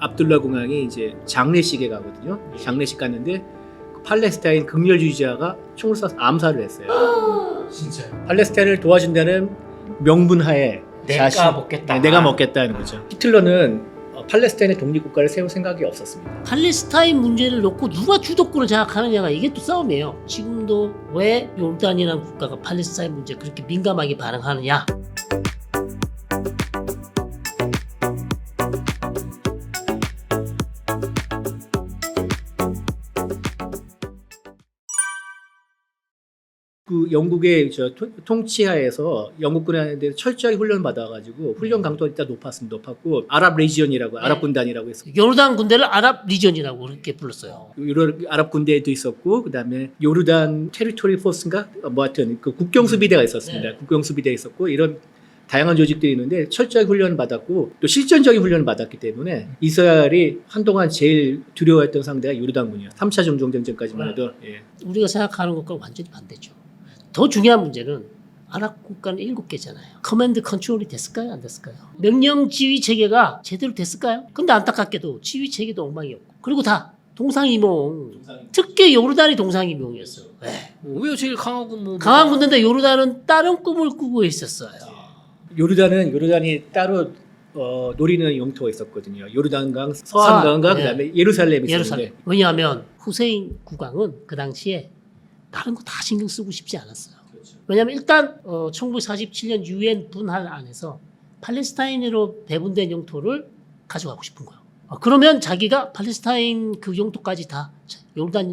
압둘라 공항이 이제 장례식에 가거든요. 장례식 갔는데 그 팔레스타인 극렬주의자가 총을 쏴서 암살을 했어요. 진짜요? 팔레스타인을 도와준다는 명분하에 내가 먹겠다. 네, 내가 먹겠다는 거죠. 히틀러는 팔레스타인의 독립국가를 세울 생각이 없었습니다. 팔레스타인 문제를 놓고 누가 주도권을 장악하느냐가 이게 또 싸움이에요. 지금도 왜 요르단이라는 국가가 팔레스타인 문제에 그렇게 민감하게 반응하느냐. 그 영국의 통치하에서 영국군한테 철저하게 훈련 받아가지고 훈련 강도가 일단 높았고 아랍 레지언이라고 아랍 군단이라고 했어요. 요르단 군대를 아랍 리전이라고 그렇게 불렀어요. 아랍 군대도 있었고 그다음에 요르단 테리토리 포스인가 뭐 하여튼 그 국경수비대가 있었습니다. 국경수비대 있었고 이런 다양한 조직들이 있는데 철저하게 훈련을 받았고 또 실전적인 훈련을 받았기 때문에 이스라엘이 한동안 제일 두려워했던 상대가 요르단군이에요. 3차 정전쟁까지만 해도. 예. 우리가 생각하는 것과 완전히 반대죠. 더 중요한 문제는 아랍 국가는 7개잖아요. 커맨드 컨트롤이 됐을까요? 안 됐을까요? 명령 지휘 체계가 제대로 됐을까요? 근데 안타깝게도 지휘 체계도 엉망이었고 그리고 다 동상이몽. 특히 요르단이 동상이몽이었어요. 네. 왜 제일 강하고 뭐 강한 군대인데 요르단은 다른 꿈을 꾸고 있었어요. 요르단이 따로 노리는 영토가 있었거든요. 요르단강, 서한강과 네. 그다음에 예루살렘이 예루살렘. 있었는데 왜냐하면 후세인 국왕은 그 당시에 다른 거 다 신경 쓰고 싶지 않았어요. 왜냐하면 일단 1947년 유엔 분할 안에서 팔레스타인으로 배분된 영토를 가져가고 싶은 거예요. 그러면 자기가 팔레스타인 그 영토까지 다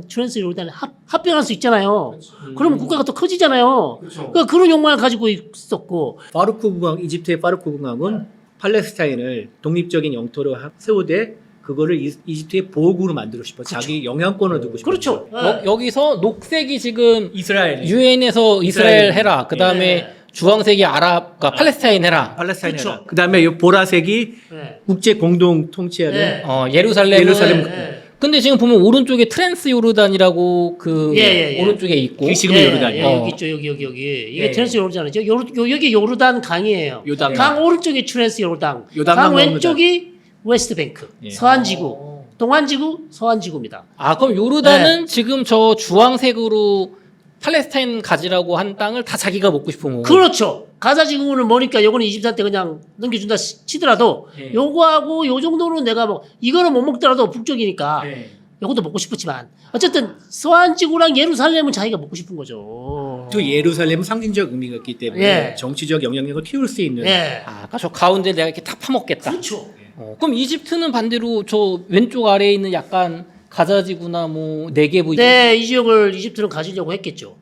트랜스 요르단에 합병할 수 있잖아요. 그러면 국가가 더 커지잖아요. 그러니까 그런 욕망을 가지고 있었고 파루크 공항, 이집트의 파루크 공항은 팔레스타인을 독립적인 영토로 세우되 그거를 이집트의 보호국으로 만들고 싶어. 그렇죠. 자기 영향권을 두고 싶어. 그렇죠. 여기서 녹색이 지금 이스라엘. 유엔에서 이스라엘 해라. 그 다음에 네. 주황색이 아랍, 그러니까 팔레스타인 해라. 팔레스타인. 그렇죠. 그다음에 이 보라색이 네. 국제 공동 통치하는 네. 예루살렘은 예루살렘. 네. 근데 지금 보면 오른쪽에 트랜스 요르단이라고 그 예. 오른쪽에 있고 그게 지금 요르단이에요. 여기 있죠. 여기. 이게 예. 트랜스 요르단이죠. 여기 요르단 강이에요. 요단 강 오른쪽이 트랜스 요르단. 요단강 강 왼쪽이 웨스트 뱅크. 예. 서안지구. 동안지구, 서안지구입니다. 그럼 요르단은 지금 저 주황색으로 팔레스타인 가지라고 한 땅을 다 자기가 먹고 싶은 거고. 그렇죠. 가자 지구를 머니까 요거는 이집트한테 그냥 넘겨준다 치더라도 예. 요거하고 요 정도는 내가 이거는 못 먹더라도 북쪽이니까 예. 요것도 먹고 싶었지만 어쨌든 서안지구랑 예루살렘은 자기가 먹고 싶은 거죠. 또 예루살렘은 상징적 의미가 있기 때문에 예. 정치적 영향력을 키울 수 있는 예. 그러니까 저 가운데 내가 이렇게 다 파먹겠다. 그렇죠. 그럼 이집트는 반대로 저 왼쪽 아래에 있는 약간 가자지구나 뭐 네게부 네, 이 지역을 이집트는 가지려고 했겠죠.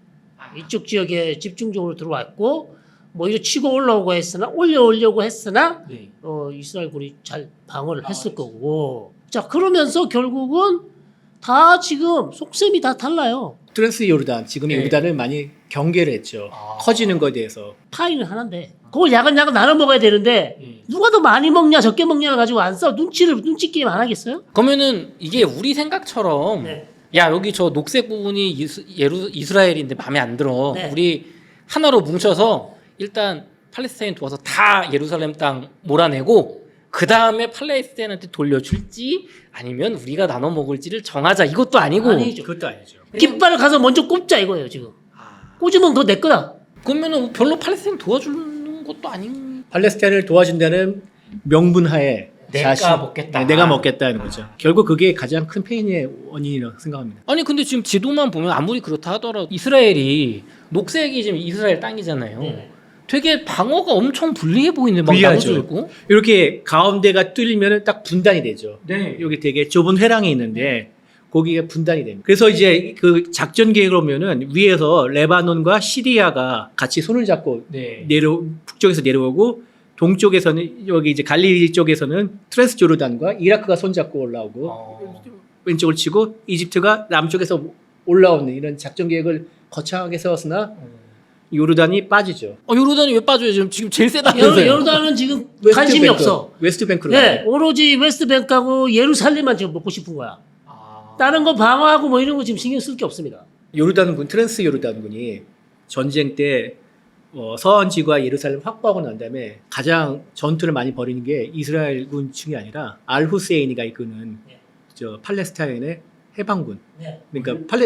이쪽 지역에 집중적으로 들어왔고 뭐 이거 치고 올려오려고 했으나 네. 이스라엘군이 잘 방어를 했을 거고. 자, 그러면서 결국은 다 지금 속셈이 다 달라요. 트랜스 요르단 지금의 네. 요르단을 많이 경계를 했죠. 커지는 거에 대해서. 파이는 하나인데 그걸 야간야간 나눠 먹어야 되는데 네. 누가 더 많이 먹냐 적게 먹냐를 가지고 안 싸워. 눈치 게임 안 하겠어요? 그러면은 이게 우리 생각처럼 네. 야 여기 저 녹색 부분이 이스라엘인데 마음에 안 들어. 네. 우리 하나로 뭉쳐서 일단 팔레스타인 도와서 다 예루살렘 땅 몰아내고 그 다음에 팔레스타인한테 돌려줄지 아니면 우리가 나눠 먹을지를 정하자. 이것도 아니고. 아니죠. 그것도 아니죠. 깃발을 가서 먼저 꼽자 이거예요 지금. 꽂으면 그거 내 거다. 그러면은 별로 팔레스타인 도와주는 것도 아닌. 팔레스타인을 도와준다는 명분하에 내가 먹겠다. 네, 내가 먹겠다는 거죠. 결국 그게 가장 큰 페인의 원인이라고 생각합니다. 아니 근데 지금 지도만 보면 아무리 그렇다 하더라도 이스라엘이 녹색이 지금 이스라엘 땅이잖아요. 네. 되게 방어가 엄청 불리해 보이네. 막 불리하죠. 나무도 있고. 이렇게 가운데가 뚫리면 딱 분단이 되죠. 네. 여기 되게 좁은 회랑이 있는데 거기가 분단이 됩니다. 그래서 이제 그 작전 계획으로 보면은 위에서 레바논과 시리아가 같이 손을 잡고 네. 북쪽에서 내려오고 동쪽에서는 여기 이제 갈릴리 쪽에서는 트랜스 요르단과 이라크가 손잡고 올라오고 왼쪽을 치고 이집트가 남쪽에서 올라오는 이런 작전 계획을 거창하게 세웠으나 요르단이 빠지죠. 요르단이 왜 빠져요? 지금 제일 세다면서요. 요르단은 지금 웨스트 관심이 뱅크, 없어. 웨스트 뱅크로. 네, 오로지 웨스트뱅크하고 예루살렘만 지금 먹고 싶은 거야. 다른 거 방어하고 뭐 이런 거 지금 신경 쓸 게 없습니다. 요르단군 트랜스 요르단군이 전쟁 때 서한 지구와 예루살렘 확보하고 난 다음에 가장 전투를 많이 벌이는 게 이스라엘 군층이 아니라 알 후세인이가 이끄는 네. 저 팔레스타인의 해방군. 네. 그러니까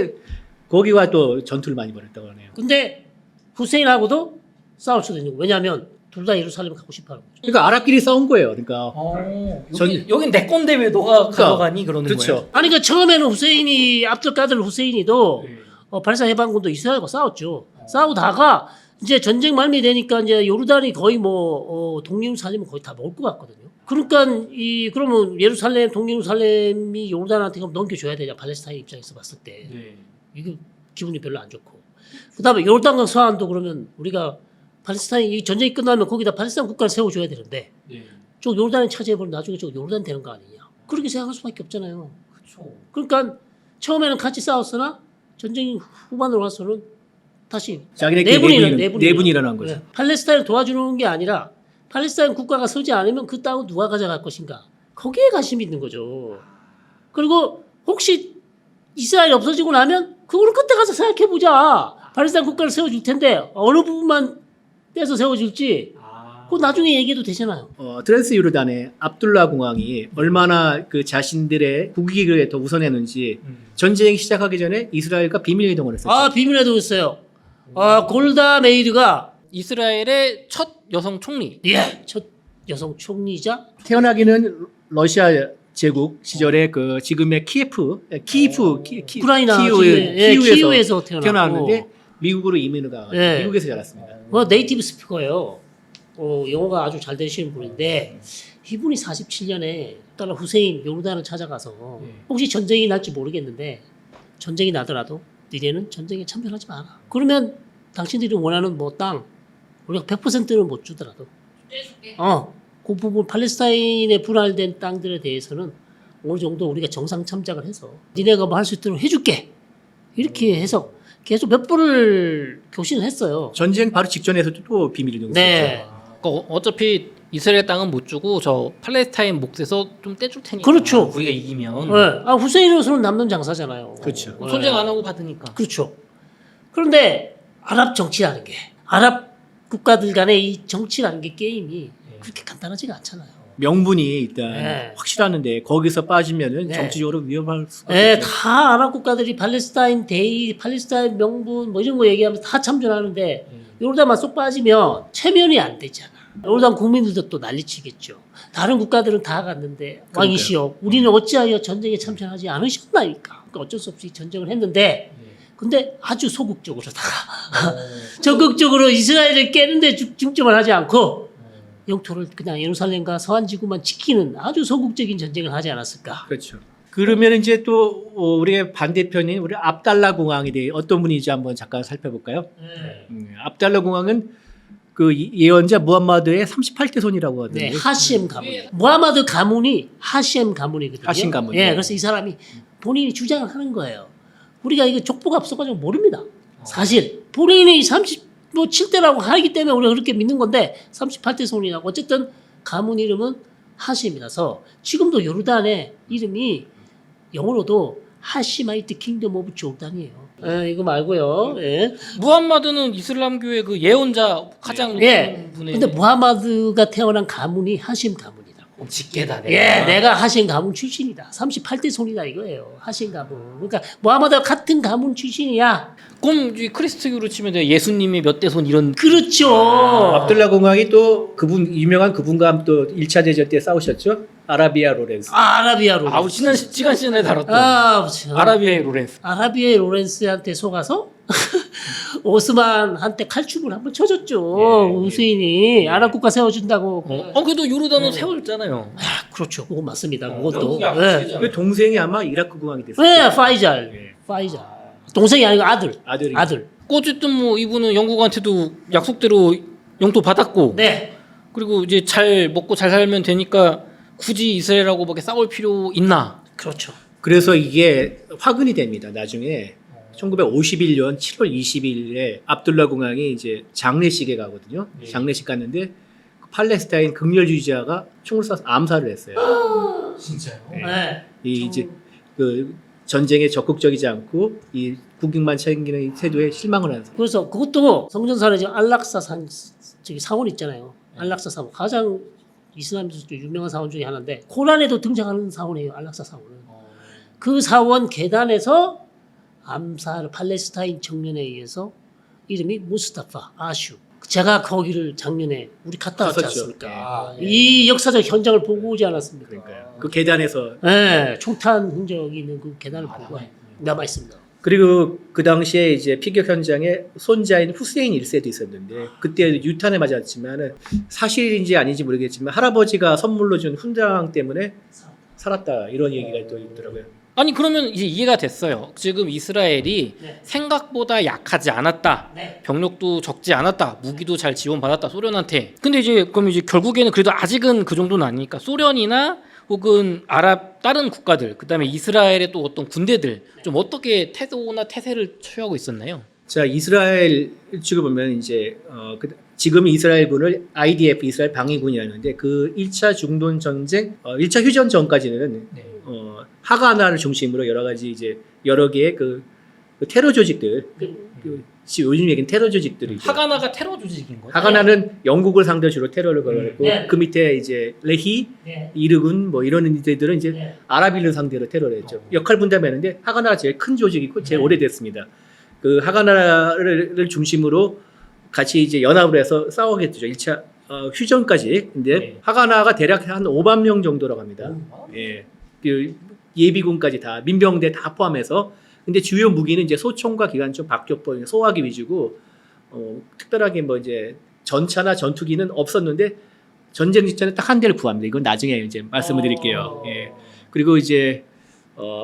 거기와 또 전투를 많이 벌였다고 하네요. 근데 후세인하고도 싸울 수도 있는 거. 왜냐하면 둘 다 예루살렘 가고 싶어하는 거죠. 그러니까 아랍끼리 싸운 거예요. 그러니까 여긴 내 건데 왜 너가 가져가니 그러는 그렇죠. 거예요. 아니 그 처음에는 후세인이 압들카들 후세인이도 네. 팔레스타인 해방군도 이스라엘과 싸웠죠. 싸우다가 이제 전쟁 말미 되니까 이제 요르단이 거의 뭐 동예루살렘은 거의 다 먹을 것 같거든요. 그러니까 그러면 예루살렘 동예루살렘이 요르단한테 그럼 넘겨줘야 되냐 팔레스타인 입장에서 봤을 때 네. 이게 기분이 별로 안 좋고 그다음에 요르단강 서안도 그러면 우리가 팔레스타인 이 전쟁이 끝나면 거기다 팔레스타인 국가를 세워줘야 되는데 네. 저 요르단이 차지해버리면 나중에 저 요르단 되는 거 아니냐 그렇게 생각할 수밖에 없잖아요. 그렇죠. 그러니까 처음에는 같이 싸웠으나 전쟁 후반으로 가서는 다시 자기네끼리 내분이 내분이 일어난 거죠. 네. 팔레스타인을 도와주는 게 아니라 팔레스타인 국가가 서지 않으면 그 땅을 누가 가져갈 것인가 거기에 관심이 있는 거죠. 그리고 혹시 이스라엘이 없어지고 나면 그걸 그때 가서 생각해 보자. 팔레스타인 국가를 세워줄 텐데 어느 부분만 떼서 세워줄지 그거 나중에 얘기해도 되잖아요. 트랜스 요르단의 압둘라 공항이 얼마나 그 자신들의 국익을 더 우선했는지 전쟁이 시작하기 전에 이스라엘과 비밀 이동을 했었죠. 아 비밀에도 있어요. 골다 메이르가 이스라엘의 첫 여성 총리. 첫 여성 총리자 태어나기는 러시아 제국 시절에 그 지금의 키이프에서 우크라이나 키이우에서 태어났는데 미국으로 이민을 가 네. 미국에서 자랐습니다. 네이티브 스피커예요. 영어가 아주 잘 되시는 분인데 이분이 47년에 따라 후세인 요르단을 찾아가서 혹시 전쟁이 날지 모르겠는데 전쟁이 나더라도 니네는 전쟁에 참여하지 마라. 그러면 당신들이 원하는 뭐 땅 우리가 100%는 못 주더라도 그 부분 팔레스타인에 분할된 땅들에 대해서는 어느 정도 우리가 정상 참작을 해서 니네가 뭐 할 수 있도록 해줄게. 이렇게 해서 계속 몇 번을 교신을 했어요. 전쟁 바로 직전에서도 또 비밀 이동이 네. 있었죠. 그러니까 어차피 이스라엘 땅은 못 주고 저 팔레스타인 몫에서 좀 떼줄 테니까. 그렇죠. 우리가 이기면. 후세인으로서는 남는 장사잖아요. 그렇죠. 네. 전쟁 안 하고 받으니까. 그렇죠. 그런데 아랍 정치라는 게 아랍 국가들 간의 이 정치라는 게 게임이 그렇게 간단하지가 않잖아요. 명분이 일단 네. 확실하는데 거기서 빠지면은 네. 정치적으로 위험할 수가 네, 있죠. 다 아랍 국가들이 팔레스타인 대의, 팔레스타인 명분 뭐 이런 거 얘기하면서 다 참전하는데 요르단만 쏙 빠지면 체면이 안 되잖아. 요르단 국민들도 또 난리치겠죠. 다른 국가들은 다 갔는데 왕이시여 우리는 어찌하여 전쟁에 참전하지 않으셨나이까. 그러니까 어쩔 수 없이 전쟁을 했는데 근데 아주 소극적으로다가 적극적으로 이스라엘을 깨는데 중점을 하지 않고 영토를 그냥 예루살렘과 서한 지구만 지키는 아주 소극적인 전쟁을 하지 않았을까. 그렇죠. 그러면 이제 또 우리의 반대편인 우리 압달라 공항에 대해 어떤 분인지 한번 잠깐 살펴볼까요? 압달라 공항은 그 예언자 무함마드의 38대 손이라고 하던데. 네, 하셈 가문. 무하마드 가문이 하셈 가문이거든요. 하셈 가문. 예, 그래서 이 사람이 본인이 주장을 하는 거예요. 우리가 이거 족보가 없어가지고 모릅니다. 사실 본인이 37대라고 하기 때문에 우리가 그렇게 믿는 건데 38대 손이라고 어쨌든 가문 이름은 하셈이라서 지금도 요르단의 이름이 영어로도 하시마이트 킹덤 오브 조르단이에요. 이거 말고요. 예. 무함마드는 이슬람교의 그 예언자 가장 높은 예. 분의. 근데 무하마드가 태어난 가문이 하심 가문이라고. 직계다. 예, 내가 하심 가문 출신이다. 38대 손이다 이거예요. 하심 가문. 그러니까 무하마드와 같은 가문 출신이야. 그럼 이 크리스트교로 치면 예수님이 몇 대 손 이런. 그렇죠. 압둘라 공항이 또 그분 유명한 그분과 또 1차 대전 때 싸우셨죠? 아라비아 로렌스. 아라비아로. 아우 지난 시간에 다뤘던 그렇죠. 아라비아의 로렌스. 아라비아의 로렌스한테 속아서 오스만한테 칼춤을 한번 쳐줬죠. 후세인이 아랍 국가 세워준다고. 그래도 요르단은 세워줬잖아요. 그렇죠. 그건 맞습니다. 그것도. 영국이 네. 앞서잖아요. 그 동생이 아마 이라크 공항이 됐어요. 네, 파이잘. 파이잘. 동생이 아니고 아들. 아들이. 아들. 어쨌든 뭐 이분은 영국한테도 약속대로 영토 받았고. 네. 그리고 이제 잘 먹고 잘 살면 되니까 굳이 이스라엘하고밖에 싸울 필요 있나? 그렇죠. 그래서 이게 화근이 됩니다. 나중에 1951년 7월 20일에 압둘라 공항이 이제 장례식에 가거든요. 장례식 갔는데 그 팔레스타인 극렬주의자가 총을 쏴서 암살을 했어요. 진짜요? 네. 이 이제 그 전쟁에 적극적이지 않고 이 국익만 챙기는 이 태도에 실망을 하는. 그래서 그것도 성전산에 지금 안락사 저기 사원 있잖아요. 안락사 사원 가장 이슬람에서 좀 유명한 사원 중에 하나인데 코란에도 등장하는 사원이에요. 안락사 사원은. 그 사원 계단에서 암살 팔레스타인 청년에 의해서 이름이 무스타파 아슈. 제가 거기를 작년에 우리 갔다 왔지 갔었죠. 않습니까? 이 역사적 현장을 보고 오지 않았습니까? 그러니까요. 그 계단에서. 네, 총탄 흔적이 있는 그 계단을 보고 남아 있습니다. 그리고 그 당시에 이제 피격 현장에 손자인 후세인 1세도 있었는데 그때 유탄에 맞았지만은 사실인지 아닌지 모르겠지만 할아버지가 선물로 준 훈장 때문에 살았다 이런 얘기가 또 있더라고요. 아니 그러면 이제 이해가 됐어요. 지금 이스라엘이 네. 생각보다 약하지 않았다. 네. 병력도 적지 않았다. 무기도 잘 지원받았다. 소련한테. 근데 이제 그럼 이제 결국에는 그래도 아직은 그 정도는 아니니까 소련이나 혹은 아랍 다른 국가들, 그다음에 이스라엘의 또 어떤 군대들 좀 어떻게 태도나 태세를 취하고 있었나요? 자, 이스라엘 측을 보면 이제 지금 이스라엘군을 IDF 이스라엘 방위군이라는데 그 1차 중동 전쟁, 1차 휴전 전까지는 네. 하가나를 중심으로 여러 가지 이제 여러 개의 그 테러 조직들, 지금 요즘 얘기는 테러 조직들이 하가나가 테러 조직인 거예요? 하가나는 영국을 상대로 주로 테러를 걸었고 네. 그 밑에 이제 레히, 네. 이르군 뭐 이런 이들은 이제 네. 아랍인을 상대로 테러를 했죠. 역할 분담했는데 하가나가 제일 큰 조직이고 제일 네. 오래됐습니다. 그 하가나를 중심으로 같이 이제 연합을 해서 싸우게 되죠. 1차 휴전까지. 근데 네. 하가나가 대략 한 5만 명 정도라고 합니다. 예. 그 예비군까지 다 민병대 다 포함해서 근데 주요 무기는 이제 소총과 기관총, 박격포, 소화기 위주고 특별하게 뭐 이제 전차나 전투기는 없었는데 전쟁 직전에 딱 한 대를 구합니다. 이건 나중에 이제 말씀을 드릴게요. 예. 그리고 이제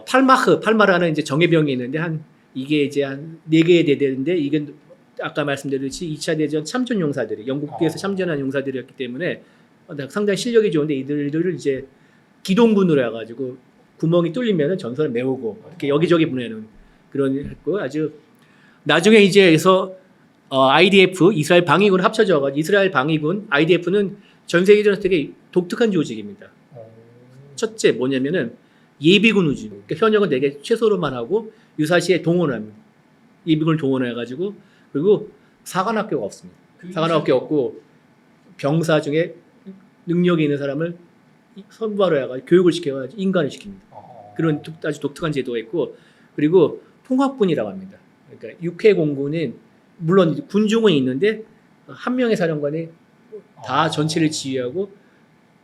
팔마르하는 이제 정예병이 있는데 이게 이제 한 4개의 대대인데 이게 아까 말씀드렸듯이 2차 대전 참전 용사들이 영국에서 참전한 용사들이었기 때문에 상당히 실력이 좋은데 이들을 이제 기동군으로 해가지고 구멍이 뚫리면 전선을 메우고 이렇게 여기저기 보내는 그런 했고 아주 나중에 이제 그래서 IDF 이스라엘 방위군 합쳐져 이스라엘 방위군 IDF는 전 세계적으로 되게 독특한 조직입니다. 첫째 뭐냐면은 예비군 우주. 그러니까 현역은 되게 최소로만 하고 유사시에 동원합니다. 예비군을 동원해가지고 그리고 사관학교가 없습니다. 사관학교 없고 병사 중에 능력이 있는 사람을 선발을 해가지고 교육을 시켜가지고 인간을 시킵니다. 그런 아주 독특한 제도가 있고 그리고 통합군이라고 합니다. 그러니까 육해공군은 물론 군종은 있는데 한 명의 사령관이 다 전체를 지휘하고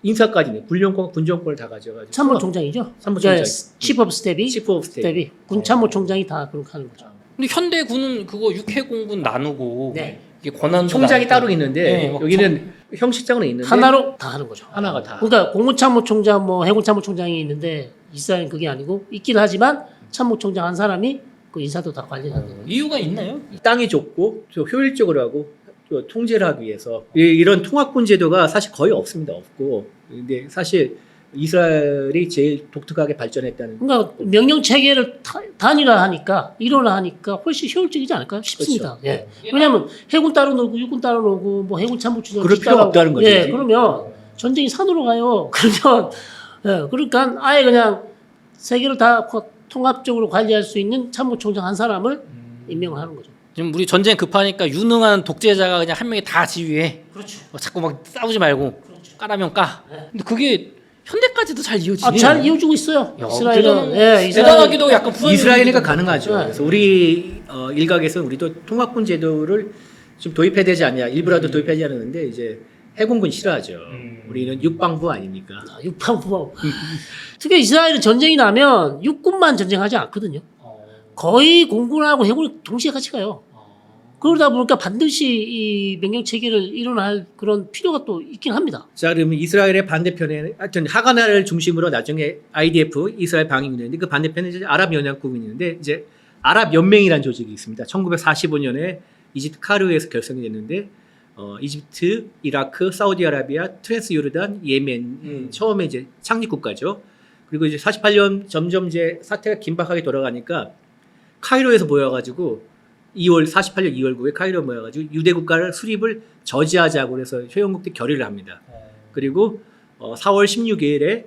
인사까지는 군령권, 군정권을 다 가져가지고 참모총장이죠. 참모총장. 치프 오브 스텝이 치프 오브 스텝. 군 참모총장이 다 그렇게 하는 거죠. 근데 현대군은 그거 육해공군 나누고 네. 이게 권한도 총장이 나누고. 따로 있는데 네, 막 여기는 형식장은 있는데 하나로 다 하는 거죠. 하나가 다. 그러니까 공군참모총장, 뭐 해군참모총장이 있는데 이스라엘은 그게 아니고 있긴 하지만 참모총장 한 사람이 그 인사도 다 관리하는 거예요. 이유가 있나요? 땅이 좁고 또 효율적으로 하고 또 통제를 하기 위해서 이런 통합군 제도가 사실 거의 없습니다. 없고 근데 사실 이스라엘이 제일 독특하게 발전했다는. 그러니까 명령 체계를 단일화하니까 일원화하니까 훨씬 효율적이지 않을까 싶습니다. 그렇죠. 예. 왜냐하면 해군 따로 놀고 육군 따로 놀고 뭐 해군 참모총장 그럴 필요가 없다는 거죠. 예, 그러면 전쟁이 산으로 가요. 그러면 예, 그러니까 아예 그냥 세계를 다 통합적으로 관리할 수 있는 참모총장 한 사람을 임명하는 거죠. 지금 우리 전쟁 급하니까 유능한 독재자가 그냥 한 명이 다 지휘해. 그렇죠. 자꾸 막 싸우지 말고 까라면 까. 근데 그게 현대까지도 잘 이어지네. 잘 이어주고 있어요. 야, 이스라엘은. 대단한- 예, 대단하기도 약간 부담이 이스라엘이니까 되기도- 가능하죠. 네. 그래서 우리 일각에서는 우리도 통합군 제도를 좀 도입해야 되지 않냐. 일부라도 도입하지 않았는데 이제 해군군 싫어하죠. 우리는 육방부 아닙니까? 육방부. 특히 이스라엘은 전쟁이 나면 육군만 전쟁하지 않거든요. 거의 공군하고 해군이 동시에 같이 가요. 그러다 보니까 반드시 이 명령 체계를 일원할 그런 필요가 또 있긴 합니다. 자, 그러면 이스라엘의 반대편에 하여튼 하가나를 중심으로 나중에 IDF 이스라엘 방위군이 있는데 그 반대편에 이제 아랍 연합국이 있는데 이제 아랍 연맹이라는 조직이 있습니다. 1945년에 이집트 카이로에서 결성이 됐는데 이집트, 이라크, 사우디아라비아, 트랜스 요르단, 예멘 처음에 이제 창립 국가죠. 그리고 이제 48년 점점 이제 사태가 긴박하게 돌아가니까 카이로에서 모여가지고 48년 2월 9일 카이로 모여가지고 유대 국가를 수립을 저지하자고 해서 회원국들이 결의를 합니다. 그리고 4월 16일에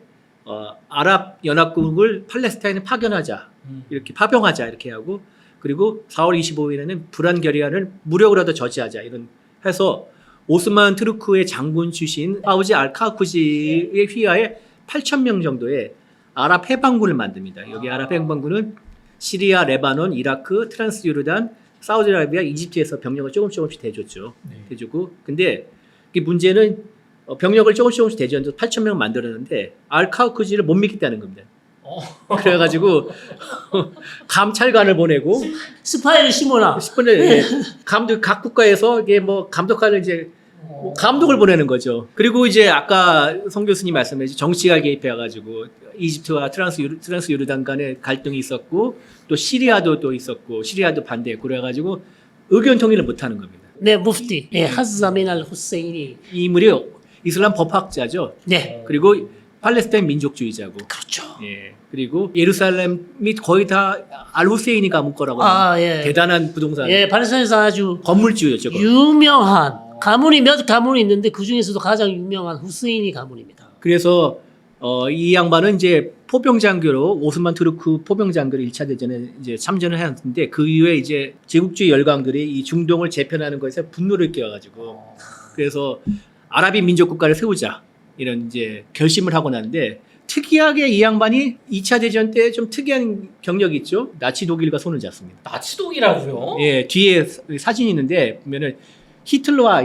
아랍 연합국을 팔레스타인에 파견하자 이렇게 파병하자 이렇게 하고 그리고 4월 25일에는 불안 결의안을 무력으로라도 저지하자 이런 해서 오스만 투르크의 장군 출신 파우지 알카쿠지의 휘하에 8,000명 정도의 아랍 해방군을 만듭니다. 여기 아랍 해방군은 시리아, 레바논, 이라크, 트란스요르단, 사우디아라비아, 이집트에서 병력을 조금씩 대줬죠. 대주고 근데 이 문제는 병력을 조금씩 대줬는데 8,000명 만들었는데 알카쿠지를 못 믿겠다는 겁니다. 그래가지고 감찰관을 보내고 스파이를 심어라. 10분에 감독 각 국가에서 이게 뭐 감독하는 이제 뭐 감독을 보내는 거죠. 그리고 이제 아까 성 교수님 말씀하신 정치가 개입해가지고 이집트와 트란스 요르단 간에 갈등이 있었고 또 시리아도 또 있었고 시리아도 반대했고 그래가지고 의견 통일을 못하는 겁니다. 네, 무프티. 네, 하즈자민 알 후세인이. 이 인물이 이슬람 법학자죠. 네. 그리고 팔레스타인 민족주의자고. 그렇죠. 예. 그리고 예루살렘이 거의 다 알 후세인이 감은 거라고 예. 대단한 부동산 예, 팔레스타인에서 아주 건물주였죠. 유명한 가문이 몇 가문이 있는데 그 중에서도 가장 유명한 후세인이 가문입니다. 그래서 이 양반은 이제 포병장교로 오스만 투르크 포병장교로 1차 대전에 이제 참전을 했는데 그 이후에 이제 제국주의 열강들이 이 중동을 재편하는 것에 분노를 끼워가지고 그래서 아랍인 민족 국가를 세우자 이런 이제 결심을 하고 나는데 특이하게 이 양반이 2차 대전 때 좀 특이한 경력이 있죠. 나치 독일과 손을 잡습니다. 나치독이라고요? 예, 뒤에 사진이 있는데 보면은 히틀러와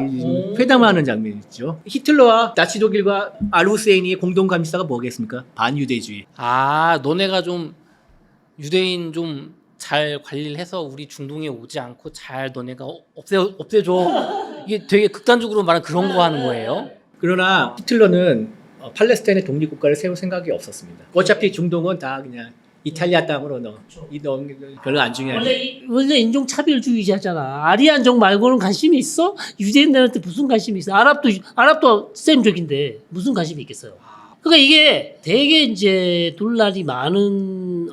회담하는 장면이 있죠. 히틀러와 나치 독일과 알 후세인의 공동 감시사가 뭐겠습니까? 반유대주의. 아, 너네가 좀 유대인 좀 잘 관리를 해서 우리 중동에 오지 않고 잘 너네가 없애줘. 이게 되게 극단적으로 말하는 그런 거 하는 거예요? 그러나 히틀러는 팔레스타인의 독립국가를 세울 생각이 없었습니다. 어차피 중동은 다 그냥 이탈리아 땅으로 별로 안 중요해. 원래 인종차별주의자잖아. 아리안족 말고는 관심이 있어? 유대인들한테 무슨 관심이 있어? 아랍도 셈족인데 무슨 관심이 있겠어요? 그러니까 이게 되게 이제 논란이 많은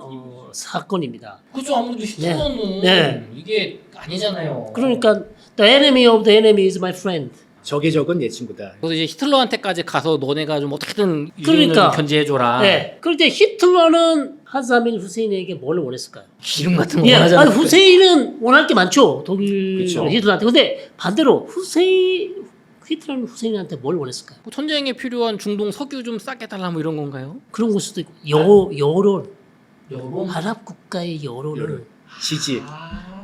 사건입니다. 그죠. 아무래도 히틀러는 네. 이게 아니잖아요. 그러니까 the enemy of the enemy is my friend. 적의 적은 내 친구다. 그래서 이제 히틀러한테까지 가서 너네가 좀 어떻게든 그러니까. 유대인을 견제해줘라. 네. 그런데 히틀러는 하사민 후세인에게 뭘 원했을까요? 기름 같은 거 예, 원하잖아요. 아니, 후세인은 원할 게 많죠. 독일 그쵸. 히틀러한테. 근데 반대로 히틀러는 후세인한테 뭘 원했을까요? 뭐 전쟁에 필요한 중동 석유 좀 싸게 달라 뭐 이런 건가요? 그런 걸 수도 있고 여론 아랍 국가의 여론을 지지.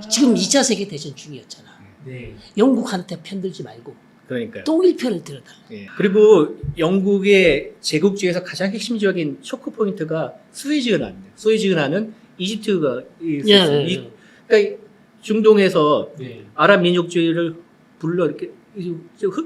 지금 2차 세계대전 중이었잖아. 네. 영국한테 편들지 말고 그러니까요. 독일 편을 들어달라. 예. 그리고 영국의 제국주의에서 가장 핵심적인 초크 포인트가 수에즈 운하입니다. 수에즈 운하는 이집트가 있었어요. 예. 그러니까 중동에서 네. 아랍 민족주의를 이렇게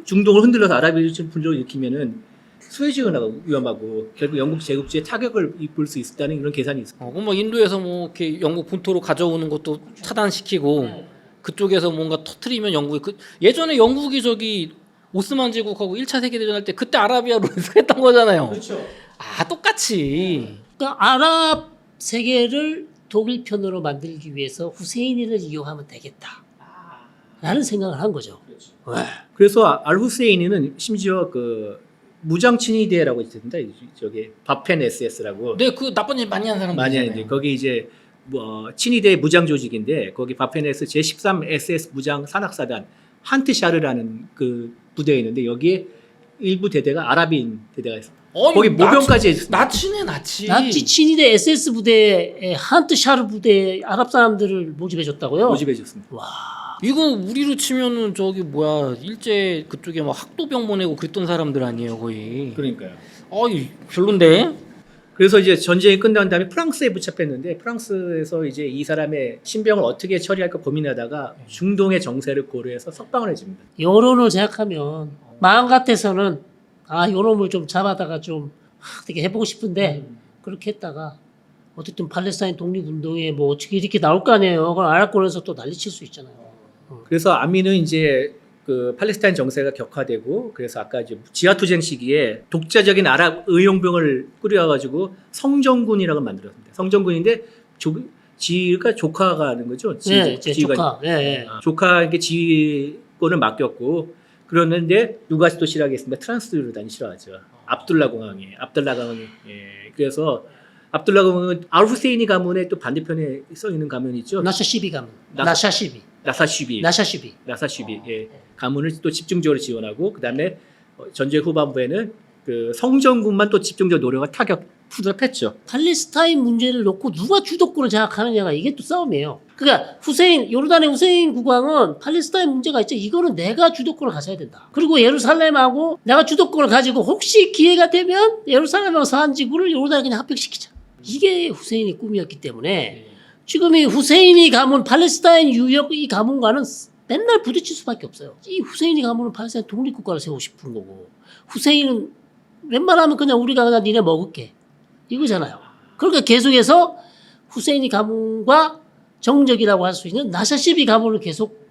중동을 흔들어서 아랍 민족주의를 불러일으키면은 수에즈 운하가 위험하고 결국 영국 제국주의에 타격을 입을 수 있다는 이런 계산이 있어요. 그럼 뭐 인도에서 뭐 이렇게 영국 본토로 가져오는 것도 차단시키고 그쪽에서 뭔가 터트리면 영국이 예전에 영국이 저기 오스만 제국하고 1차 세계대전 할 때 그때 아라비아로 했던 거잖아요. 그렇죠. 아, 똑같이. 그러니까 아랍 세계를 독일 편으로 만들기 위해서 후세인을 이용하면 되겠다. 라는 생각을 한 거죠. 그래서 알 후세인은 심지어 그 무장 친위대라고 있습니다. 저기 바펜 SS라고 네, 그 나쁜 일 많이 한 사람 많이 하는데 거기 이제 뭐 친위대 무장 조직인데 거기 바펜 S 제13 SS 무장 산악사단 한트샤르라는 그 부대에 있는데 여기에 일부 대대가 아랍인 대대가 있어요. 거기 모병까지 했습니다. 나치네, 나치. 나치 친위대 SS 부대에 한트 샤르 부대에 아랍 사람들을 모집해 줬다고요? 모집해 줬습니다. 이거 우리로 치면은 저기 뭐야 일제 그쪽에 막 학도병 보내고 그랬던 사람들 아니에요 거의. 그러니까요. 어이 별론데. 그래서 이제 전쟁이 끝난 다음에 프랑스에 붙잡혔는데 프랑스에서 이제 이 사람의 신병을 어떻게 처리할까 고민하다가 중동의 정세를 고려해서 석방을 해줍니다. 여론을 생각하면 마음 같아서는 요놈을 좀 잡아다가 좀 어떻게 해보고 싶은데 그렇게 했다가 어쨌든 팔레스타인 독립운동에 뭐 어떻게 이렇게 나올 거 아니에요. 그럼 아랍권에서 또 난리칠 수 있잖아요. 그래서 아미는 이제 그 팔레스타인 정세가 격화되고 그래서 아까 이제 지하투쟁 시기에 독자적인 아랍 의용병을 꾸려가지고 성정군이라고 만들었습니다. 성정군인데 지휘가 조카가 하는 거죠. 네, 조카. 조카에게 지휘권을 맡겼고 그러는데 누가 또 싫어하겠습니까? 트란스요르단이 싫어하죠. 압둘라 공항이. 예. 그래서 압둘라 가문은 알 후세이니 가문의 또 반대편에 써 있는 가문이 있죠. 나샤시비 가문. 나사- 나샤시비. 나사시비. 나샤시비. 나사시비. 예. 가문을 또 집중적으로 지원하고 그다음에 전쟁 후반부에는 그 성전군만 또 집중적으로 노력을 투입했죠. 팔레스타인 문제를 놓고 누가 주도권을 장악하느냐가 이게 또 싸움이에요. 그러니까 요르단의 후세인 국왕은 팔레스타인 문제가 있죠. 이거는 내가 주도권을 가져야 된다. 그리고 예루살렘하고 내가 주도권을 가지고 혹시 기회가 되면 예루살렘하고 서한 지구를 요르단에 그냥 합병시키자. 이게 후세인의 꿈이었기 때문에 지금 이 후세인이 가문 팔레스타인 유역 이 가문과는 맨날 부딪힐 수밖에 없어요. 이 후세인이 가문은 팔레스타인 독립국가를 세우고 싶은 거고 후세인은 웬만하면 그냥 우리가 그냥 니네 먹을게 이거잖아요. 그러니까 계속해서 후세인이 가문과 정적이라고 할 수 있는 나샤시비 가문을 계속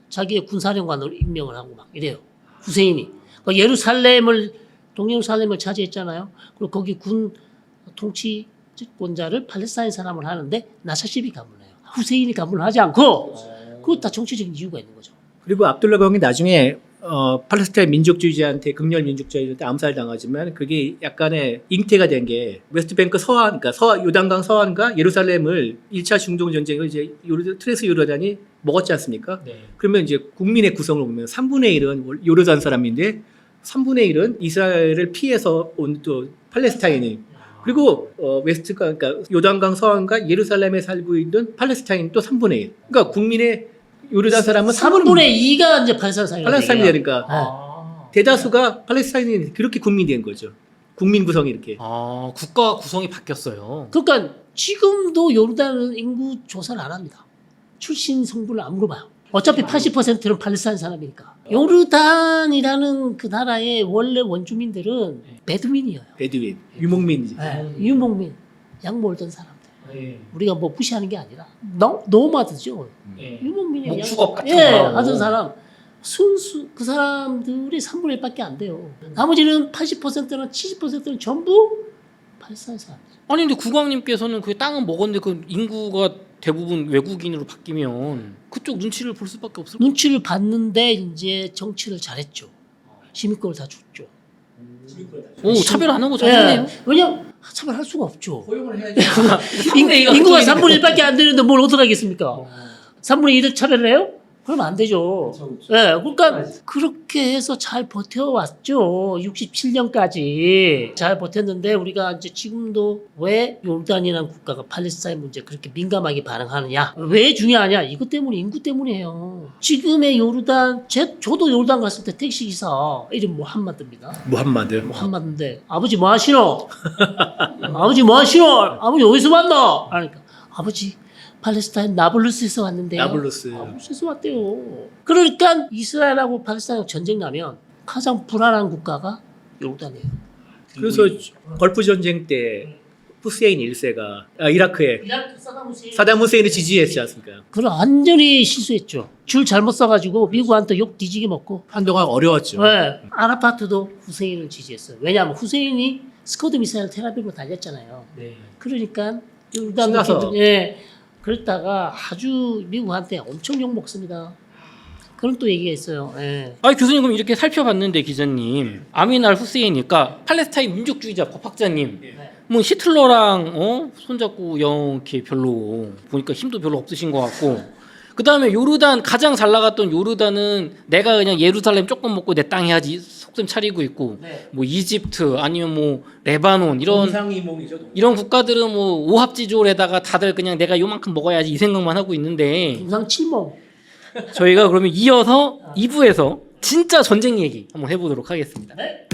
자기의 군사령관으로 임명을 하고 막 이래요. 후세인이 예루살렘을 동예루살렘을 차지했잖아요. 그리고 거기 군 통치권자를 팔레스타인 사람을 하는데 나샤시비 가문을 해요. 후세인이 가문을 하지 않고 그것 다 정치적인 이유가 있는 거죠. 그리고 압둘라 가문이 나중에 팔레스타인 민족주의자한테 극렬 민족주의자한테 암살당하지만 그게 약간의 잉태가 된 게 웨스트뱅크 서한, 그러니까 요단강 서한과 예루살렘을 1차 중동 전쟁을 이제 트레스 요르단이 먹었지 않습니까? 네. 그러면 이제 국민의 구성을 보면 3분의 1은 요르단 사람인데 3분의 1은 이스라엘을 피해서 온 또 팔레스타인이 그리고 웨스트가 그러니까 요단강 서한과 예루살렘에 살고 있는 팔레스타인 또 3분의 1. 그러니까 국민의 요르단 사람은 3분의 2가 이제 팔레스타인이에요. 팔레스타인이 되니까 아. 대다수가 팔레스타인이 그렇게 국민이 된 거죠. 국민 구성이 이렇게. 아, 국가 구성이 바뀌었어요. 그러니까 지금도 요르단은 인구 조사를 안 합니다. 출신 성분을 안 물어봐요. 어차피 80%는 팔레스타인 사람이니까. 요르단이라는 그 나라의 원래 원주민들은 베두민이에요. 베드윈, 유목민이지. 유목민, 약 몰던 사람들. 우리가 뭐 무시하는 게 아니라 노마드죠. 유목민이 목축업 같은 예, 거 하고. 하던 사람 순수 그 사람들이 3분의 1밖에 안 돼요. 나머지는 80%는 70%는 전부 팔레스타인 사람들. 아니 근데 국왕님께서는 그 땅은 먹었는데 그 인구가 대부분 외국인으로 바뀌면 그쪽 눈치를 볼 수밖에 없을 거예요. 눈치를 봤는데 이제 정치를 잘했죠. 시민권을 다 줬죠. 오, 차별 안 하고 잘했네요. 예, 왜냐면 차별할 수가 없죠. 고용을 해야지. 인구가 3분의 1밖에 안 되는데 뭘 어떡하겠습니까? 3분의 1을 차별을 해요? 그러면 안 되죠. 예, 그러니까 그렇게 해서 잘 버텨왔죠. 67년까지 잘 버텼는데 우리가 이제 지금도 왜 요르단이라는 국가가 팔레스타인 문제 그렇게 민감하게 반응하느냐? 왜 중요하냐? 이것 때문에 인구 때문이에요. 지금의 요르단, 저도 요르단 갔을 때 택시 기사 이름 무함마드입니다. 무함마드. 무함마드인데 아버지 뭐 하시노? 아버지 뭐 하시노? 아버지 어디서 만나? 그러니까 아버지 팔레스타인 나블루스에서 왔는데요. 나블루스에서 왔대요. 그러니까 이스라엘하고 팔레스타인 전쟁 나면 가장 불안한 국가가 요르단이에요. 그래서 걸프 전쟁 때 후세인 1세가 이라크에 사담 후세인을 지지했지 않습니까? 그걸 완전히 실수했죠. 줄 잘못 써가지고 미국한테 욕 뒤지게 먹고. 한동안 어려웠죠. 네. 아라파트도 후세인을 지지했어요. 왜냐하면 후세인이 스커드 미사일 테라비브로 달렸잖아요. 그러니까 요르단 신나서. 예. 그랬다가 아주 미국한테 엄청 욕 먹습니다. 그런 또 얘기가 있어요. 예. 아니 교수님 그럼 이렇게 살펴봤는데 기자님 아민 알 후세이니까 팔레스타인 민족주의자 법학자님 뭐 히틀러랑 손잡고 이렇게 별로 보니까 힘도 별로 없으신 것 같고 그 다음에 요르단 가장 잘 나갔던 요르단은 내가 그냥 예루살렘 조금 먹고 내 땅 해야지 속셈 차리고 있고 뭐 이집트 아니면 뭐 레바논 이런 국가들은 뭐 오합지졸에다가 다들 그냥 내가 요만큼 먹어야지 이 생각만 하고 있는데 임상 칠몽. 저희가 그러면 이어서 2부에서 진짜 전쟁 얘기 한번 해보도록 하겠습니다. 네.